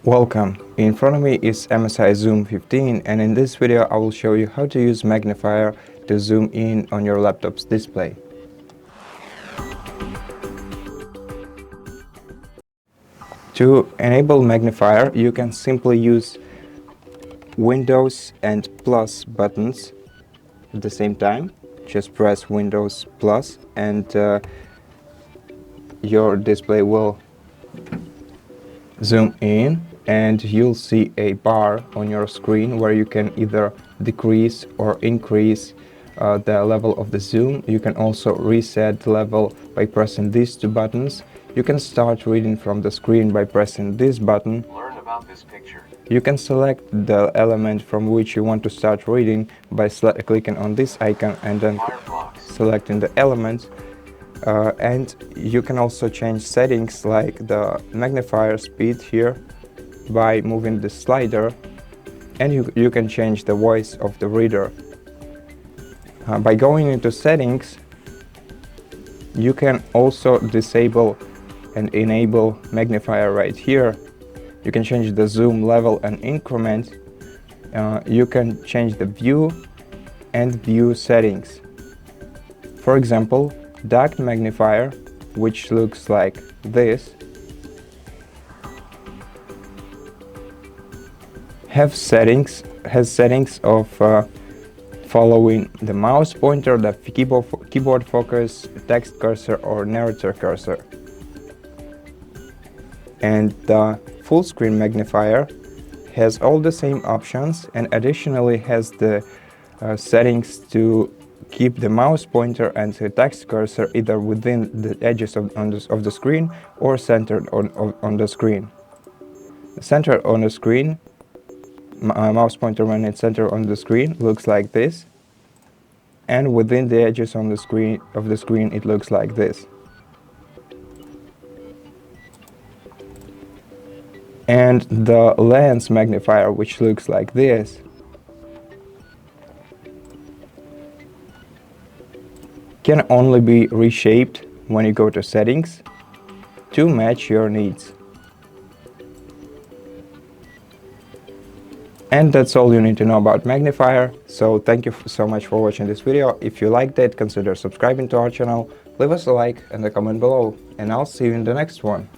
Welcome. In front of me is MSI Zoom 15, and in this video I will show you how to use Magnifier to zoom in on your laptop's display. To enable Magnifier, you can simply use Windows and plus buttons at the same time. Just press Windows plus and your display will zoom in, and you'll see a bar on your screen where you can either decrease or increase the level of the zoom. You can also reset the level by pressing these two buttons. You can start reading from the screen by pressing this button. Learn about this picture. You can select the element from which you want to start reading by clicking on this icon and then selecting the element. And you can also change settings like the magnifier speed here by moving the slider, and you can change the voice of the reader. By going into settings, you can also disable and enable magnifier right here. You can change the zoom level and increment. You can change the view and view settings. For example, dark magnifier, which looks like this, has settings of following the mouse pointer, the keyboard focus, text cursor or narrator cursor. And the full screen magnifier has all the same options and additionally has the settings to keep the mouse pointer and the text cursor either within the edges of the screen or centered on the screen. Centered on the screen, mouse pointer when it's centered on the screen looks like this, and within the edges on the screen it looks like this. And the lens magnifier, which looks like this, can only be reshaped when you go to settings to match your needs. And that's all you need to know about Magnifier. So thank you so much for watching this video. If you liked it, consider subscribing to our channel, leave us a like and a comment below, and I'll see you in the next one.